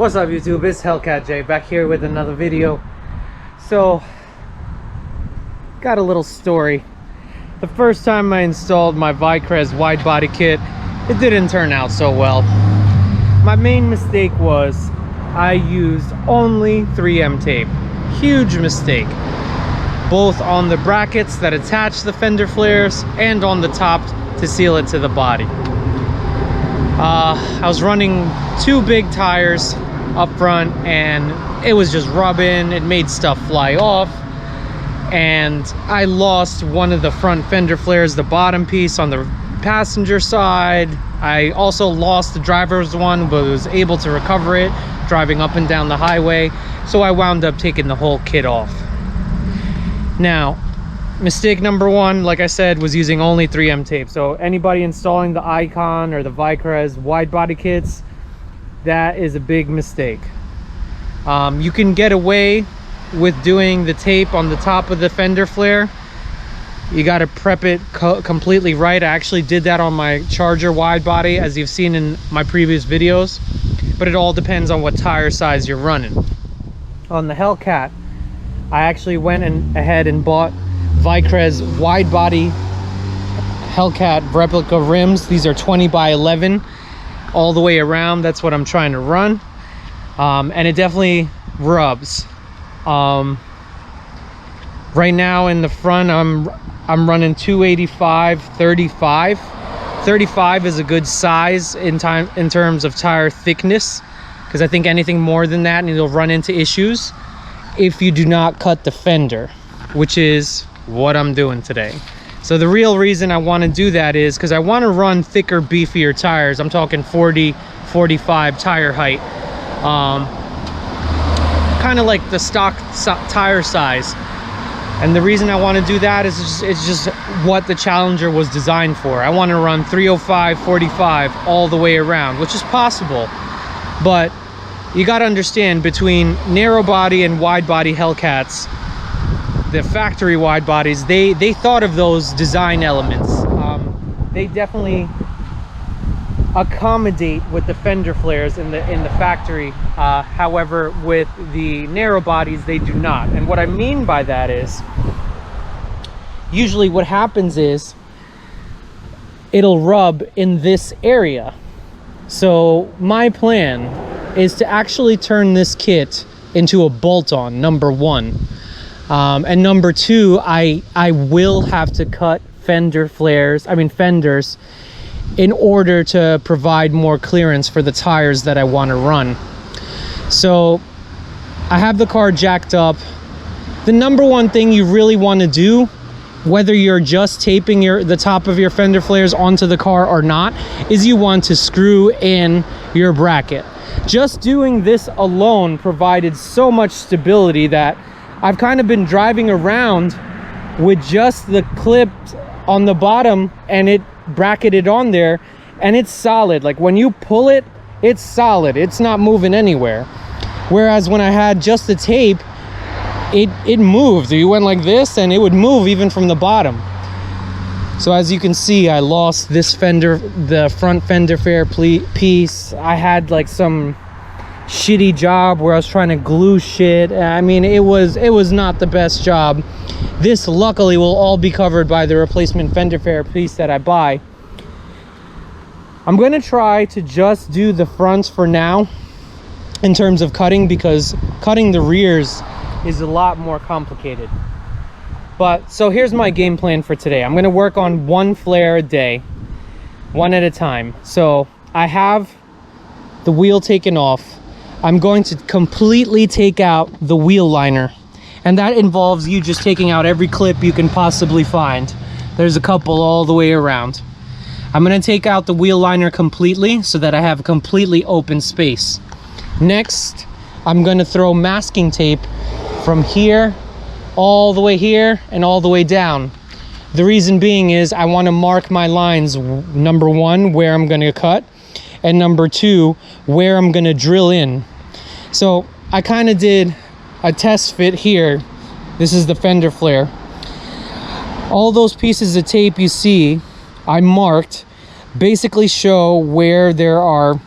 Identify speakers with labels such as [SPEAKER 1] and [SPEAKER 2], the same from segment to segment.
[SPEAKER 1] What's up YouTube, it's HELLCAT J back here with another video. So, got a little story. The first time I installed my Vicrez Widebody kit, it didn't turn out so well. My main mistake was I used only 3M tape. Huge mistake. Both on the brackets that attach the fender flares and on the top to seal it to the body. I was running two big tires up front and it was just rubbing. It made stuff fly off, and I lost one of the front fender flares, the bottom piece on the passenger side. I also lost the driver's one, but was able to recover it driving up and down the highway, so I wound up taking the whole kit off. Now, mistake number one, like I said, was using only 3M tape. So anybody installing the Icon or the Vicrez wide body kits, that is a big mistake. You can get away with doing the tape on the top of the fender flare. You got to prep it completely right. I actually did that on my Charger wide body, as you've seen in my previous videos, but it all depends on what tire size you're running. On the HELLCAT, I actually went ahead and bought Vicrez wide body HELLCAT replica rims. These are 20 by 11 all the way around. That's what I'm trying to run, and it definitely rubs. Right now in the front, I'm running 285 35. 35 is a good size in terms of tire thickness, because I think anything more than that and you'll run into issues if you do not cut the fender, which is what I'm doing today. So the real reason I want to do that is because I want to run thicker, beefier tires. I'm talking 40 45 tire height, kind of like the stock tire size. And the reason I want to do that is it's just what the Challenger was designed for. I want to run 305 45 all the way around, which is possible, but you got to understand, between narrow body and wide body HELLCATs, the factory wide bodies, they thought of those design elements. They definitely accommodate with the fender flares in the factory. However, with the narrow bodies, they do not. And what I mean by that is, usually what happens is it'll rub in this area. So my plan is to actually turn this kit into a bolt-on, number one. And number two, I will have to cut fenders in order to provide more clearance for the tires that I want to run. So I have the car jacked up. The number one thing you really want to do, whether you're just taping the top of your fender flares onto the car or not, is you want to screw in your bracket. Just doing this alone provided so much stability that I've kind of been driving around with just the clip on the bottom and it bracketed on there, and it's solid. Like when you pull it, it's solid. It's not moving anywhere. Whereas when I had just the tape, it moved. You went like this and it would move even from the bottom. So as you can see, I lost this fender, the front fender flare piece. I had like some shitty job where I was trying to glue shit. I mean, it was not the best job. This luckily will all be covered by the replacement fender flare piece that I buy. I'm gonna try to just do the fronts for now in terms of cutting, because cutting the rears is a lot more complicated. But so here's my game plan for today. I'm gonna work on one flare a day, one at a time. So I have the wheel taken off. I'm going to completely take out the wheel liner, and that involves you just taking out every clip you can possibly find. There's a couple all the way around. I'm going to take out the wheel liner completely so that I have a completely open space. Next, I'm going to throw masking tape from here all the way here and all the way down. The reason being is I want to mark my lines, number one, where I'm going to cut, and number two, where I'm going to drill in. So I kind of did a test fit here. This is the fender flare. All those pieces of tape you see, I marked, basically show where there are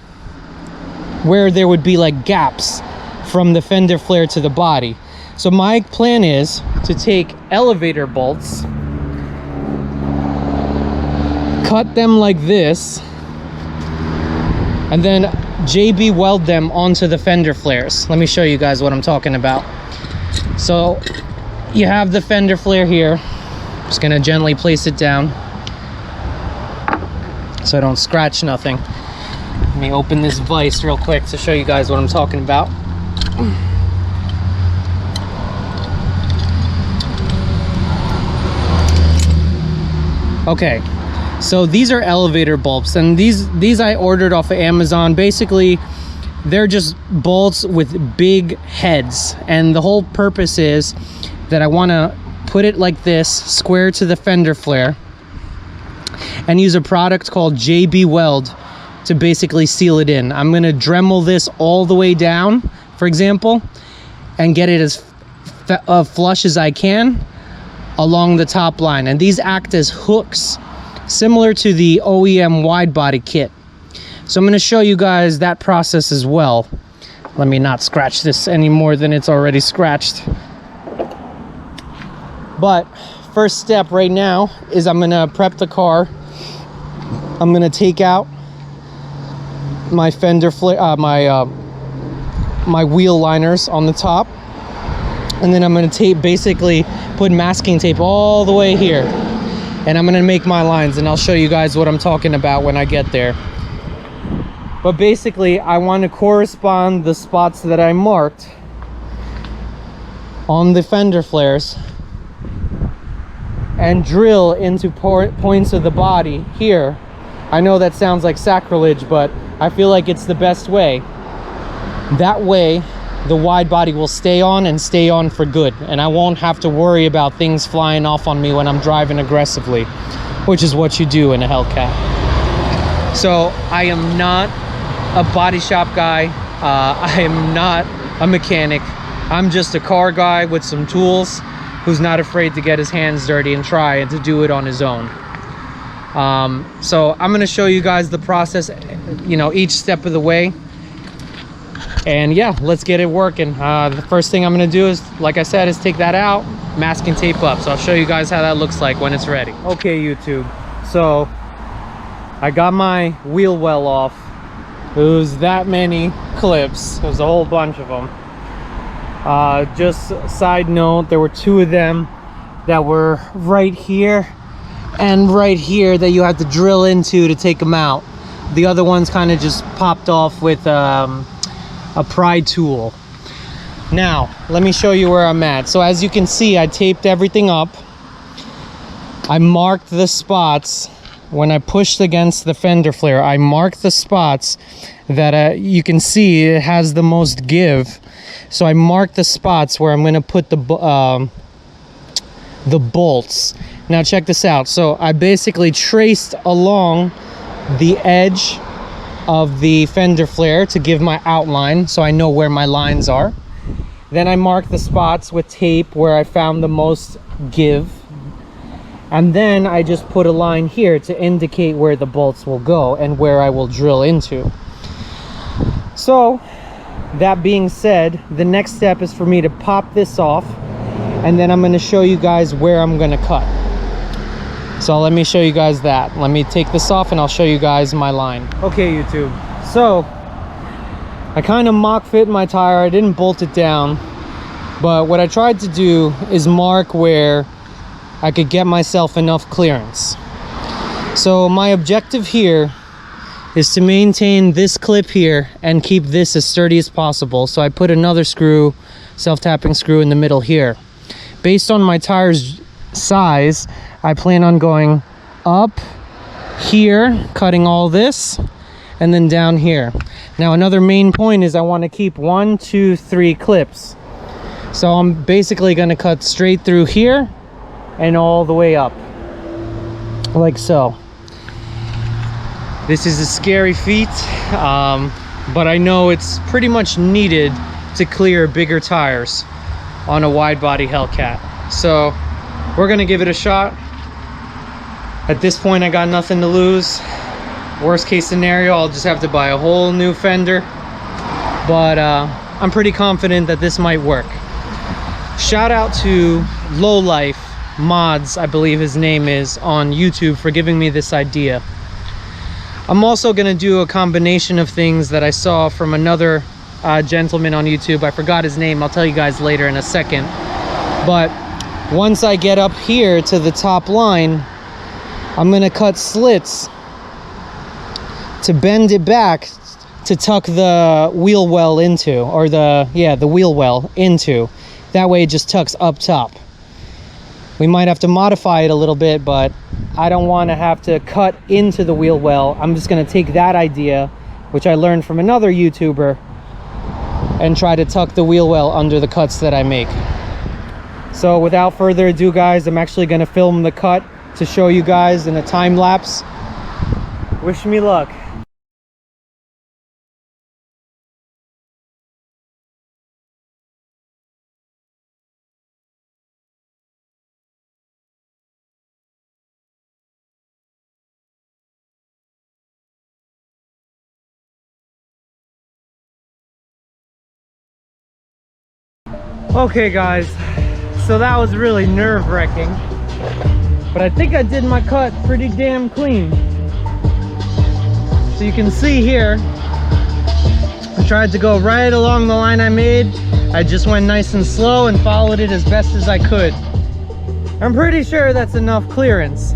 [SPEAKER 1] where there would be like gaps from the fender flare to the body. So my plan is to take elevator bolts, cut them like this, and then JB weld them onto the fender flares. Let me show you guys what I'm talking about. So you have the fender flare here. Just gonna gently place it down so I don't scratch nothing. Let me open this vise real quick to show you guys what I'm talking about. Okay, so these are elevator bulbs, and these I ordered off of Amazon. Basically, they're just bolts with big heads, and the whole purpose is that I want to put it like this, square to the fender flare, and use a product called JB Weld to basically seal it in. I'm going to Dremel this all the way down, for example, and get it as flush as I can along the top line. And these act as hooks, similar to the OEM Widebody kit. So I'm going to show you guys that process as well. Let me not scratch this any more than it's already scratched. But first step right now is I'm going to prep the car. I'm going to take out my fender flare, my wheel liners on the top, and then I'm going to basically put masking tape all the way here, and I'm going to make my lines, and I'll show you guys what I'm talking about when I get there. But basically, I want to correspond the spots that I marked on the fender flares and drill into points of the body here. I know that sounds like sacrilege, but I feel like it's the best way. That way, the wide body will stay on and stay on for good, and I won't have to worry about things flying off on me when I'm driving aggressively, which is what you do in a Hellcat. So I am not a body shop guy. I am not a mechanic. I'm just a car guy with some tools who's not afraid to get his hands dirty and try and to do it on his own. So I'm going to show you guys the process, you know, each step of the way. And yeah, let's get it working. The first thing I'm going to do is, like I said, is take that out, masking tape up. So I'll show you guys how that looks like when it's ready. Okay, YouTube. So I got my wheel well off. It was that many clips. There was a whole bunch of them. Just side note, there were two of them that were right here and right here that you have to drill into to take them out. The other ones kind of just popped off with a pry tool. Now let me show you where I'm at. So as you can see, I taped everything up. I marked the spots when I pushed against the fender flare. I marked the spots that you can see it has the most give. So I marked the spots where I'm going to put the bolts. Now check this out. So I basically traced along the edge of the fender flare to give my outline, so I know where my lines are. Then I marked the spots with tape where I found the most give, and then I just put a line here to indicate where the bolts will go and where I will drill into. So that being said, the next step is for me to pop this off, and then I'm going to show you guys where I'm going to cut. So let me show you guys that. Let me take this off and I'll show you guys my line. Okay, YouTube. So I kind of mock fit my tire. I didn't bolt it down, but what I tried to do is mark where I could get myself enough clearance. So my objective here is to maintain this clip here and keep this as sturdy as possible. So I put another screw, self-tapping screw, in the middle here. Based on my tire's size, I plan on going up here, cutting all this, and then down here. Now another main point is I want to keep 1, 2, 3 clips. So I'm basically going to cut straight through here and all the way up, like so. This is a scary feat, but I know it's pretty much needed to clear bigger tires on a wide body Hellcat. So we're gonna give it a shot. At this point, I got nothing to lose. Worst case scenario, I'll just have to buy a whole new fender but I'm pretty confident that this might work. Shout out to Lowlife Mods, I believe his name is, on YouTube for giving me this idea. I'm also gonna do a combination of things that I saw from another gentleman on YouTube. I forgot his name, I'll tell you guys later in a second. But once I get up here to the top line, I'm gonna cut slits to bend it back to tuck the wheel well into, or the wheel well into. That way it just tucks up top. We might have to modify it a little bit, but I don't want to have to cut into the wheel well. I'm just going to take that idea, which I learned from another YouTuber, and try to tuck the wheel well under the cuts that I make. So without further ado, guys, I'm actually going to film the cut to show you guys in a time lapse. Wish me luck. Okay guys, so that was really nerve-wracking, but I think I did my cut pretty damn clean. So you can see here, I tried to go right along the line I made. I just went nice and slow and followed it as best as I could. I'm pretty sure that's enough clearance.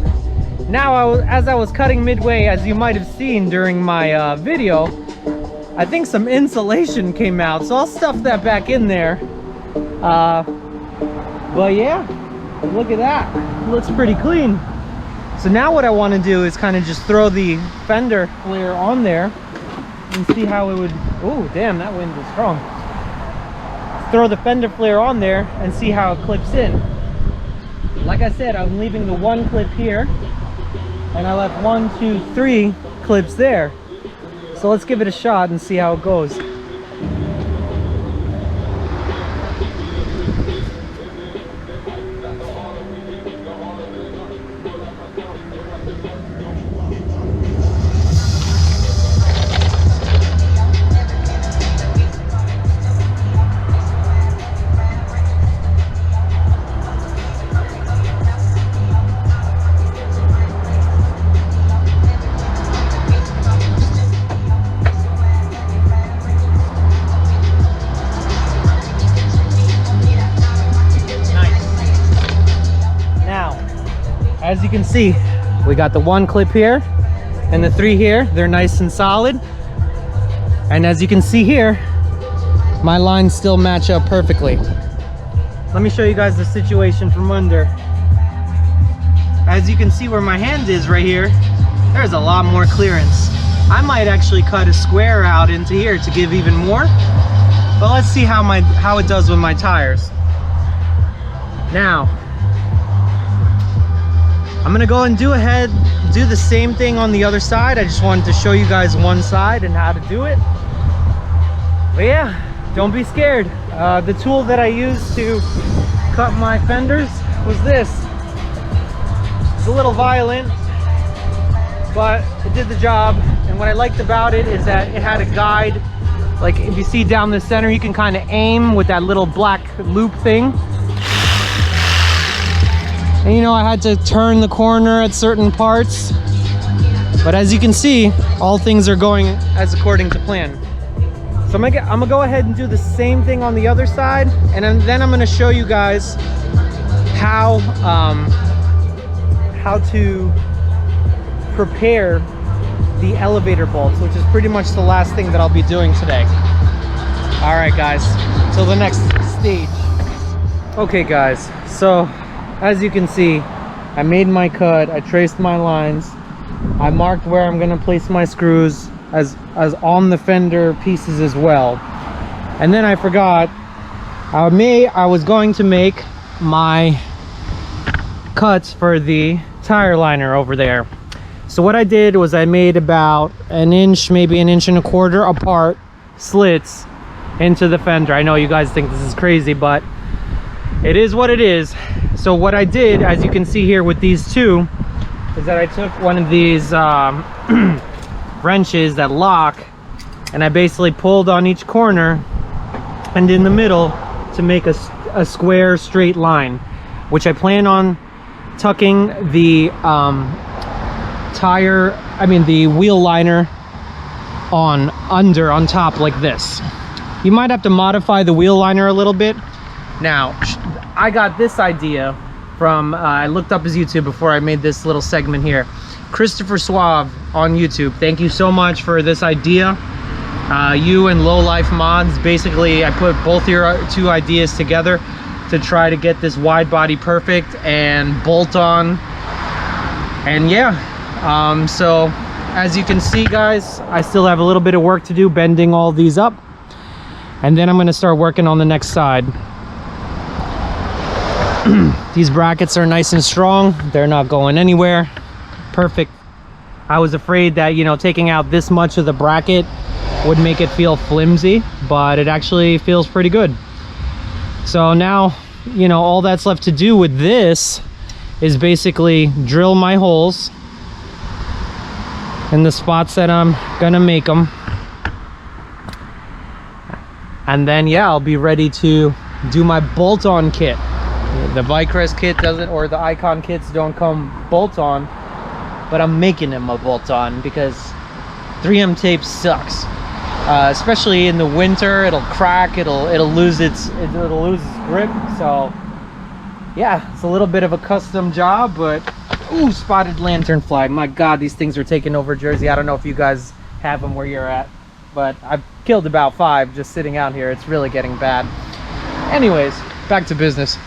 [SPEAKER 1] Now, as I was cutting midway, as you might have seen during my video, I think some insulation came out, so I'll stuff that back in there. But yeah, look at that, it looks pretty clean. So now what I want to do is kind of just throw the fender flare on there and see how it would, oh damn, that wind is strong. Throw the fender flare on there and see how it clips in. Like I said, I'm leaving the one clip here, and I left 1, 2, 3 clips there. So let's give it a shot and see how it goes. As you can see, we got the 1 clip here and the 3 here. They're nice and solid. And as you can see here, my lines still match up perfectly. Let me show you guys the situation from under. As you can see where my hand is right here, there's a lot more clearance. I might actually cut a square out into here to give even more. But let's see how it does with my tires. Now, I'm gonna go and do the same thing on the other side. I just wanted to show you guys one side and how to do it. But yeah, don't be scared. The tool that I used to cut my fenders was this. It's a little violent, but it did the job. And what I liked about it is that it had a guide. Like if you see down the center, you can kind of aim with that little black loop thing. And you know, I had to turn the corner at certain parts, but as you can see, all things are going as according to plan. So I'm gonna go ahead and do the same thing on the other side, and then I'm gonna show you guys how to prepare the elevator bolts, which is pretty much the last thing that I'll be doing today. All right, guys, till the next stage. Okay, guys, so as you can see, I made my cut, I traced my lines, I marked where I'm gonna place my screws as on the fender pieces as well. And then I forgot, I was going to make my cuts for the tire liner over there. So what I did was I made about an inch, maybe an inch and a quarter apart slits into the fender. I know you guys think this is crazy, but it is what it is. So what I did, as you can see here with these two, is that I took one of these wrenches that lock, and I basically pulled on each corner and in the middle to make a square straight line, which I plan on tucking the the wheel liner on top like this. You might have to modify the wheel liner a little bit. Now, I got this idea from, I looked up his YouTube before I made this little segment here. Christopher Suave on YouTube. Thank you so much for this idea. You and Low Life Mods, basically I put both your two ideas together to try to get this wide body perfect and bolt on. And yeah, so as you can see, guys, I still have a little bit of work to do bending all these up, and then I'm going to start working on the next side. These brackets are nice and strong, they're not going anywhere. Perfect. I was afraid that, you know, taking out this much of the bracket would make it feel flimsy, but it actually feels pretty good. So now, you know, all that's left to do with this is basically drill my holes in the spots that I'm gonna make them, and then yeah, I'll be ready to do my bolt-on kit. The Vicrez kit doesn't, or the Icon kits don't come bolt-on, but I'm making them a bolt-on because 3M tape sucks. Especially in the winter, it'll crack, it'll lose its grip. So yeah, it's a little bit of a custom job, but ooh, spotted lanternfly, my god, these things are taking over Jersey. I don't know if you guys have them where you're at, but I've killed about 5 just sitting out here. It's really getting bad. Anyways, back to business.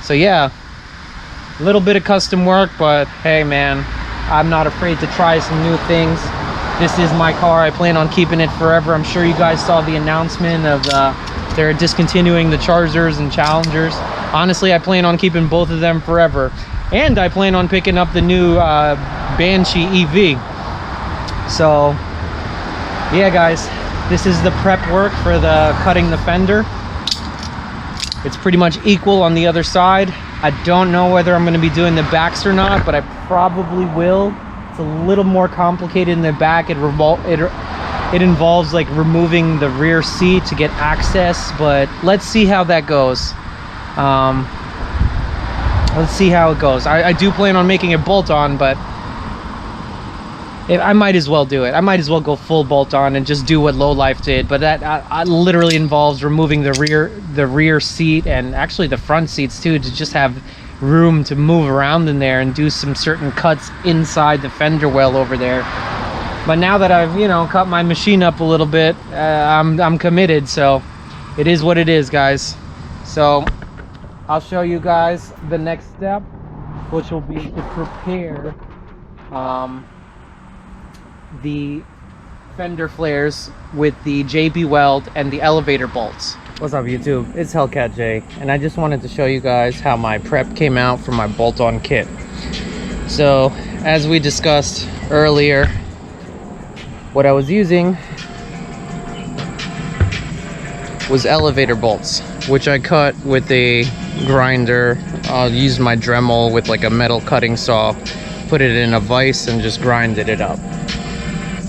[SPEAKER 1] So yeah, a little bit of custom work, but hey man, I'm not afraid to try some new things. This is my car. I plan on keeping it forever. I'm sure you guys saw the announcement of they're discontinuing the Chargers and Challengers. Honestly, I plan on keeping both of them forever. And I plan on picking up the new Banshee EV. So yeah, guys, this is the prep work for the cutting the fender. It's pretty much equal on the other side. I don't know whether I'm going to be doing the backs or not, but I probably will. It's a little more complicated in the back. It involves like removing the rear seat to get access, but let's see how that goes. Let's see how it goes. I do plan on making it bolt-on, but I might as well do it. I might as well go full bolt-on and just do what Low Life did, but that literally involves removing the rear seat and actually the front seats too, to just have room to move around in there and do some certain cuts inside the fender well over there. But now that I've, you know, cut my machine up a little bit, I'm committed, so it is what it is, guys. So I'll show you guys the next step, which will be to prepare the fender flares with the JB Weld and the elevator bolts. What's up, YouTube? It's HELLCAT J, and I just wanted to show you guys how my prep came out for my bolt-on kit. So as we discussed earlier, what I was using was elevator bolts, which I cut with a grinder. I'll use my Dremel with like a metal cutting saw, put it in a vise and just grinded it up.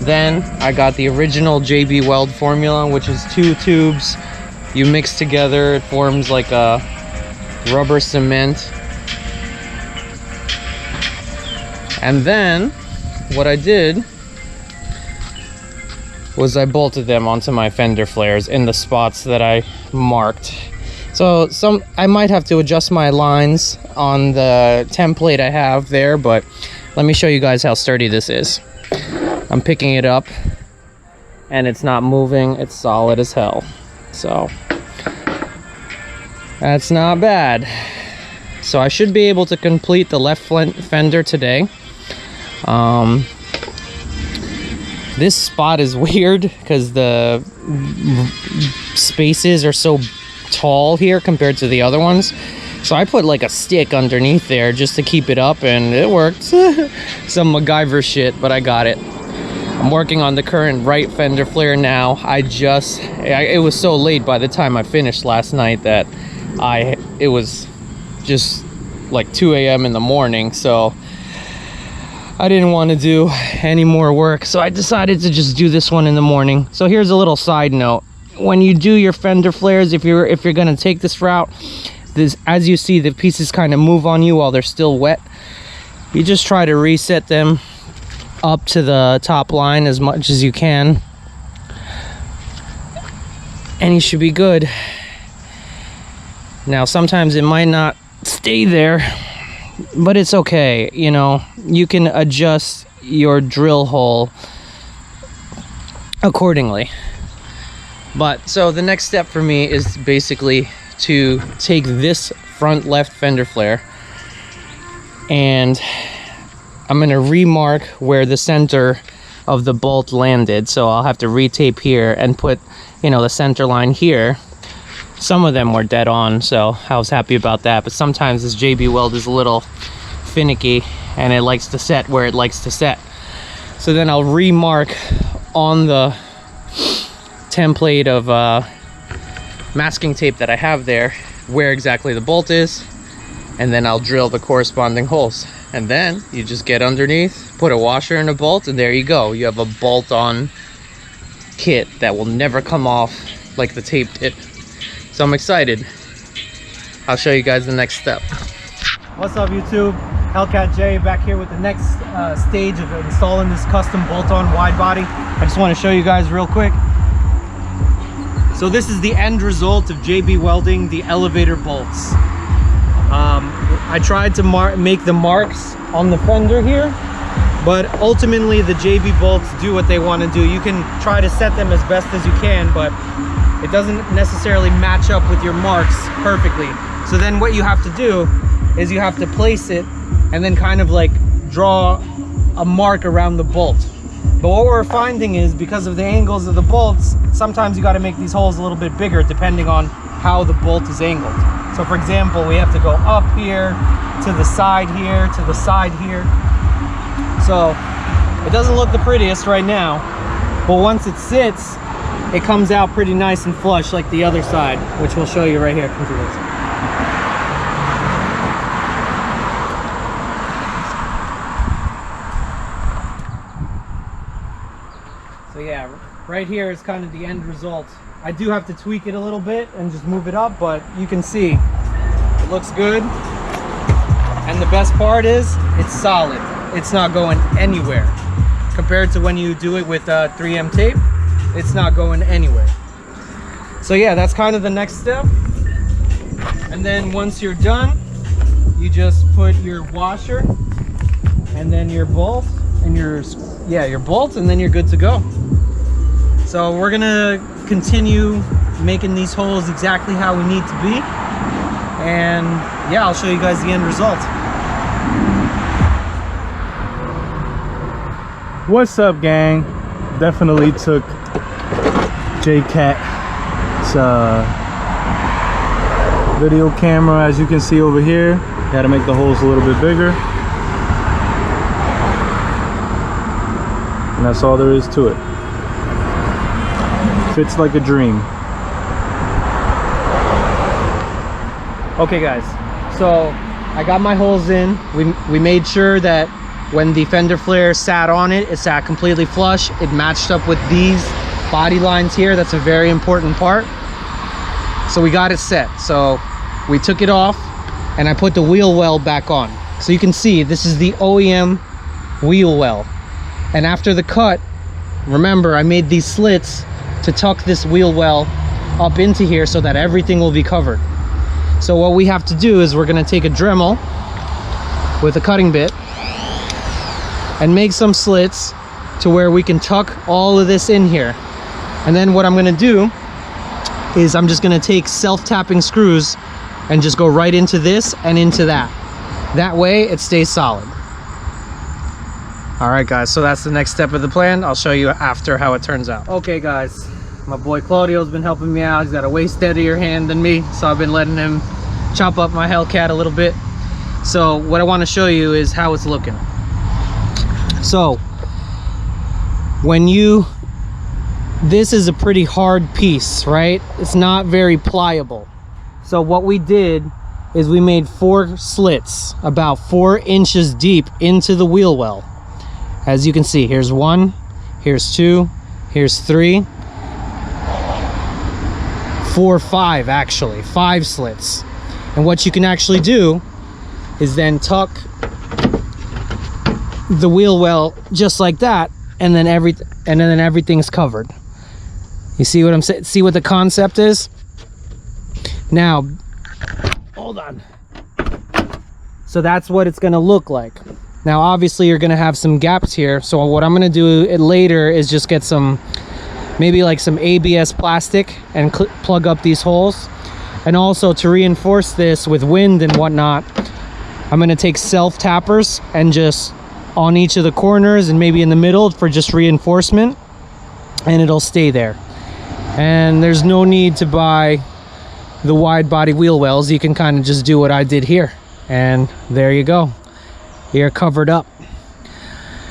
[SPEAKER 1] Then I got the original JB Weld formula, which is 2 tubes. You mix together, it forms like a rubber cement. And then what I did was I bolted them onto my fender flares in the spots that I marked. So I might have to adjust my lines on the template I have there, but let me show you guys how sturdy this is. I'm picking it up and it's not moving. It's solid as hell. So that's not bad. So I should be able to complete the left fender today. This spot is weird because the spaces are so tall here compared to the other ones. So I put like a stick underneath there just to keep it up, and it worked. Some MacGyver shit, but I got it. I'm working on the current right fender flare now. It was so late by the time I finished last night that it was just like 2 a.m. in the morning. So I didn't want to do any more work, so I decided to just do this one in the morning. So here's a little side note. When you do your fender flares, if you're gonna take this route, as you see, the pieces kind of move on you while they're still wet. You just try to reset them up to the top line as much as you can, and you should be good. Now sometimes it might not stay there, but it's okay. You know, you can adjust your drill hole accordingly. But so the next step for me is basically to take this front left fender flare, and I'm gonna remark where the center of the bolt landed. So I'll have to retape here and put, you know, the center line here. Some of them were dead on, so I was happy about that. But sometimes this JB weld is a little finicky and it likes to set where it likes to set. So then I'll remark on the template of masking tape that I have there where exactly the bolt is, and then I'll drill the corresponding holes. And then you just get underneath, put a washer and a bolt, and there you go. You have a bolt-on kit that will never come off like the tape did. So I'm excited. I'll show you guys the next step. What's up, YouTube? HELLCAT J back here with the next stage of installing this custom bolt-on wide body. I just want to show you guys real quick. So this is the end result of JB welding the elevator bolts. I tried to make the marks on the fender here, but ultimately the JB bolts do what they want to do. You can try to set them as best as you can, but it doesn't necessarily match up with your marks perfectly. So then what you have to do is you have to place it and then kind of like draw a mark around the bolt. But what we're finding is, because of the angles of the bolts, sometimes you got to make these holes a little bit bigger depending on how the bolt is angled. So for example, we have to go up here, to the side here, to the side here. So it doesn't look the prettiest right now, but once it sits, it comes out pretty nice and flush like the other side, which we'll show you right here. Come through this. So yeah, right here is kind of the end result. I do have to tweak it a little bit and just move it up, but you can see it looks good. And the best part is it's solid. It's not going anywhere. Compared to when you do it with 3M tape, it's not going anywhere. So yeah, that's kind of the next step. And then once you're done, you just put your washer and then your bolt and your bolt, and then you're good to go. So we're gonna continue making these holes exactly how we need to be, and yeah, I'll show you guys the end result.
[SPEAKER 2] What's up, gang? Definitely took JCat's video camera, as you can see over here. Got to make the holes a little bit bigger, and that's all there is to it. Fits like a dream.
[SPEAKER 1] Okay guys, so I got my holes in. We made sure that when the fender flare sat on it, it sat completely flush. It matched up with these body lines here. That's a very important part. So we got it set. So we took it off and I put the wheel well back on. So you can see this is the OEM wheel well. And after the cut, remember I made these slits to tuck this wheel well up into here so that everything will be covered. So what we have to do is we're going to take a Dremel with a cutting bit and make some slits to where we can tuck all of this in here. And then what I'm going to do is I'm just going to take self-tapping screws and just go right into this and into that. That way it stays solid. All right guys, so that's the next step of the plan. I'll show you after how it turns out. Okay guys, my boy Claudio's been helping me out. He's got a way steadier hand than me, so I've been letting him chop up my HELLCAT a little bit. So what I want to show you is how it's looking. So this is a pretty hard piece, right? It's not very pliable. So what we did is we made 4 slits about 4 inches deep into the wheel well. As you can see, here's 1, here's 2, here's 3, 4, 5 actually, 5 slits. And what you can actually do is then tuck the wheel well just like that, and then everything's covered. You see what I'm saying? See what the concept is? Now, hold on. So that's what it's gonna look like. Now obviously you're gonna have some gaps here, so what I'm gonna do later is just get some, maybe like some ABS plastic and plug up these holes. And also to reinforce this with wind and whatnot, I'm gonna take self tappers and just on each of the corners and maybe in the middle for just reinforcement, and it'll stay there. And there's no need to buy the wide body wheel wells. You can kind of just do what I did here, and there you go, you're covered up.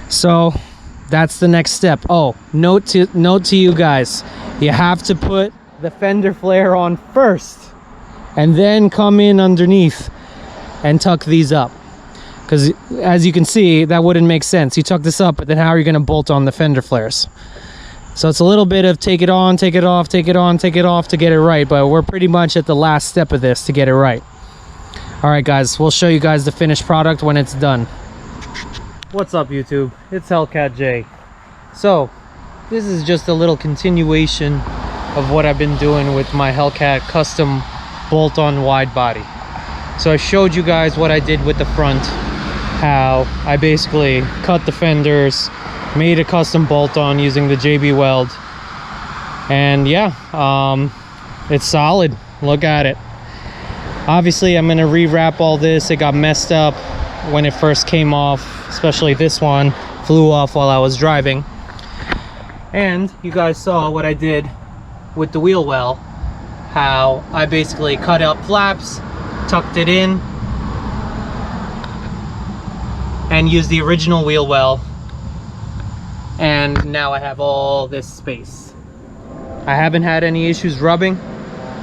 [SPEAKER 1] So that's the next step. Oh, note to you guys, you have to put the fender flare on first and then come in underneath and tuck these up, because as you can see, that wouldn't make sense. You tuck this up, but then how are you going to bolt on the fender flares? So it's a little bit of take it on, take it off, take it on, take it off to get it right, but we're pretty much at the last step of this to get it right. All right guys, we'll show you guys the finished product when it's done. What's up YouTube? It's HELLCAT J. So this is just a little continuation of what I've been doing with my HELLCAT custom bolt-on wide body. So I showed you guys what I did with the front, how I basically cut the fenders, made a custom bolt-on using the JB Weld, and yeah, it's solid. Look at it. Obviously I'm gonna rewrap all this. It got messed up when it first came off, especially this one flew off while I was driving. And you guys saw what I did with the wheel well, how I basically cut out flaps, tucked it in, and used the original wheel well, and now I have all this space. I haven't had any issues rubbing.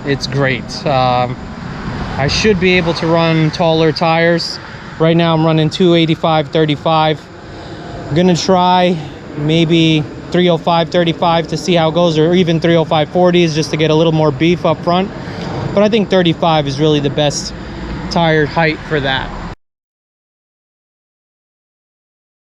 [SPEAKER 1] It's great. I should be able to run taller tires. Right now I'm running 285/35. I'm gonna try maybe 305/35 to see how it goes, or even 305/40s just to get a little more beef up front. But I think 35 is really the best tire height for that.